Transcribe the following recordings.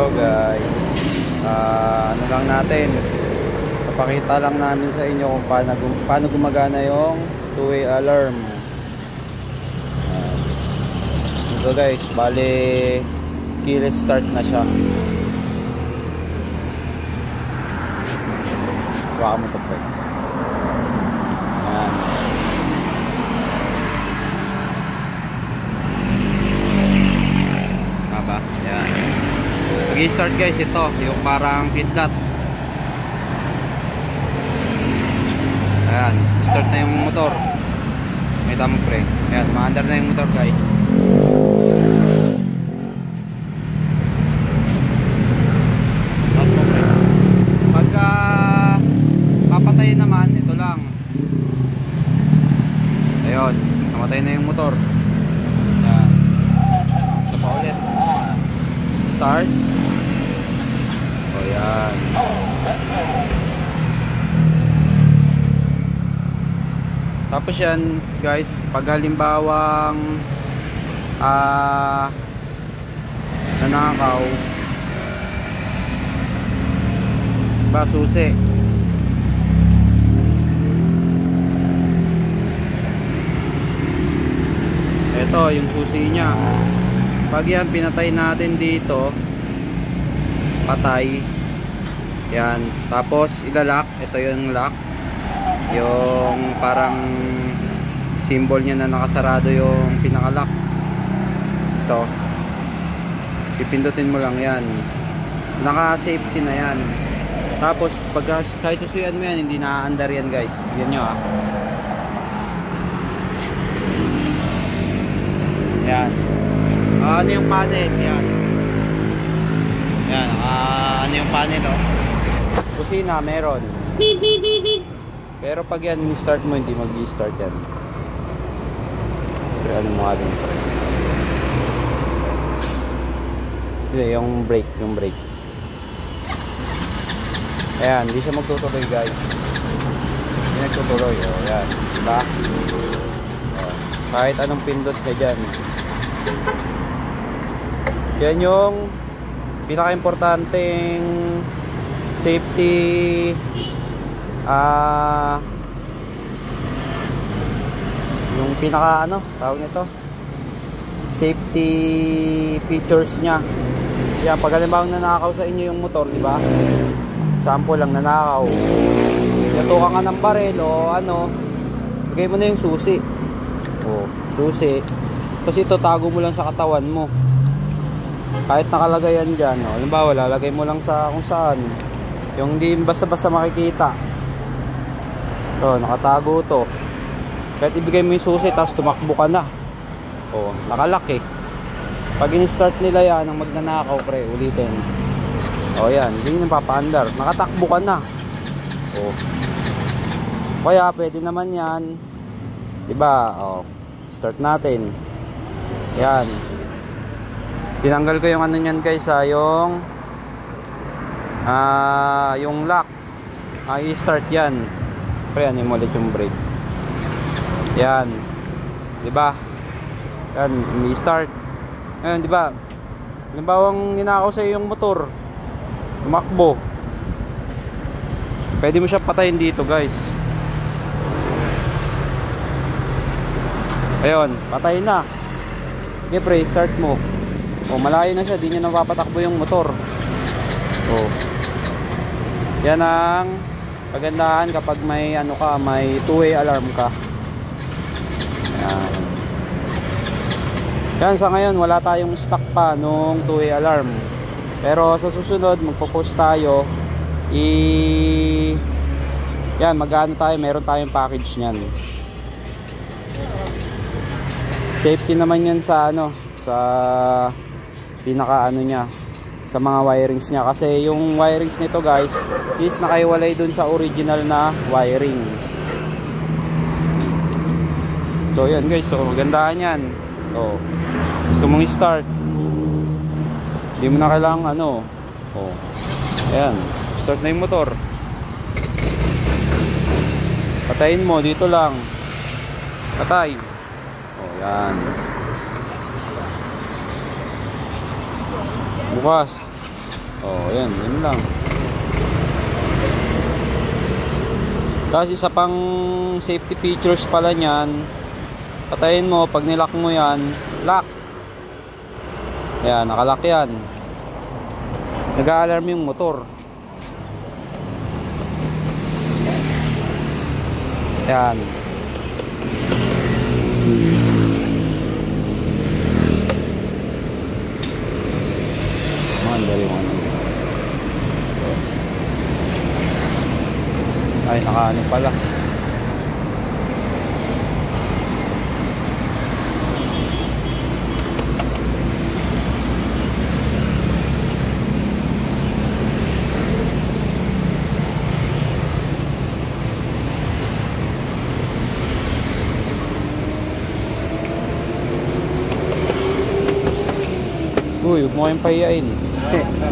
Hello guys, ano lang natin, papakita lang namin sa inyo kung paano gumagana yung two-way alarm. Ito guys, bali keyless start na siya. Baka mo ito po. Ayan. Taba, ayan. Mag-i-start guys, ito yung parang pindot. Ayan, start na yung motor. May tamang pre. Ayan, ma-under na yung motor guys. Tapos mo pre. Pagka papatayin naman, ito lang. Ayun, namatay na yung motor. Ayan. Isa pa ulit. Start. O yan. Tapos yan guys, pag halimbawang nanakaw ba susi, ito yung susi nya. Pag yan pinatay natin dito, patay yan, tapos ilalak. Ito yung lock, yung parang symbol niya na nakasarado yung pinakalock. Ito pipindutin mo lang yan, naka safety na yan. Tapos pag kahit susuyan mo yan, hindi na-under yan guys. Yan nyo yan. Ano yung panel yan, yan. Ano yung panel kusina meron. Pero pag yan ni-start mo, hindi mag-i-start yan. Pero ano mo nga din. Yung brake, ayan, hindi siya magtutuloy guys. Hindi nagtutuloy, ayan, diba? Kahit anong pindot ka dyan. Yan yung pinaka-importanteng safety yung pinaka tawag nito, safety features nya. Yan, pag halimbawa nanakaw sa inyo yung motor, di ba? Sample lang, nanakaw, natukan ka ng baril o lagay mo na yung susi. Susi. Kasi ito, tago mo lang sa katawan mo. Kahit nakalagay yan dyan, halimbawa, lalagay mo lang sa kung saan. Yung hindi basta-basta makikita. Ito, nakatago to. Kahit ibigay mo yung susi, tapos tumakbo ka na. Nakalak Pag in-start nila yan, ang magnanakaw, pre, ulitin. Yan, hindi na papaandar. Nakatakbo ka na. Kaya, pwede naman yan. Diba? Start natin. Yan. Tinanggal ko yung nyan guys, yung lock. I-start yan. Pre, mo ulit yung brake. Yan. Diba? Yan, i-start. Ayan, diba? Halimbawa ninakaw sa yung motor, tumakbo, pwede mo siya patayin dito guys. Ayun, patay na. Okay pre, start mo. Malayo na siya, di niya napapatakbo yung motor. Yan ang kagandahan kapag may may two-way alarm ka. Yan, sa ngayon wala tayong stock pa nung two-way alarm. Pero sa susunod magpo-post tayo. Yan, tayo, meron tayong package niyan. Safety naman yan sa sa pinaka niya, sa mga wirings niya. Kasi yung wirings nito guys is nakaiwalay dun sa original na wiring. So yan guys, magandahan yan. Gusto mong i-start, hindi mo na kailangan ayan, start na yung motor. Patayin mo dito lang, patay. Yan, bukas. Oh, yan, yun lang. Tapos isa pang safety features pala niyan, patayin mo, pag nilock mo yan, lock. Ayan, nakalock yan. Nag-a-alarm yung motor. Ayan. Mandali mo ano. Ay, nakaano pala. Uy, huwag mo kayong pahiyain.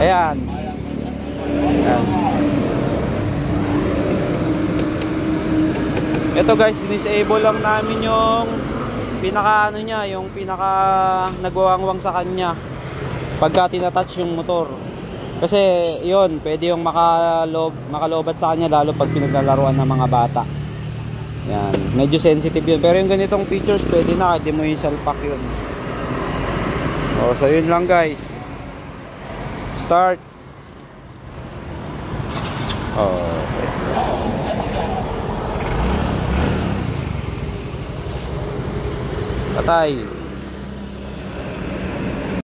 Ayan. Ayan. Ito guys, disable lang namin yung pinaka ano niya, yung pinaka nagwawangwang sa kanya pagka tinatouch yung motor. Kasi yun, pwede yung makalobat sa kanya lalo pag pinaglalaruan ng mga bata. Yan, medyo sensitive yun. Pero yung ganitong features pwede na, hindi mo yung salpak yun. So yun lang guys. Start. Okay. Patay.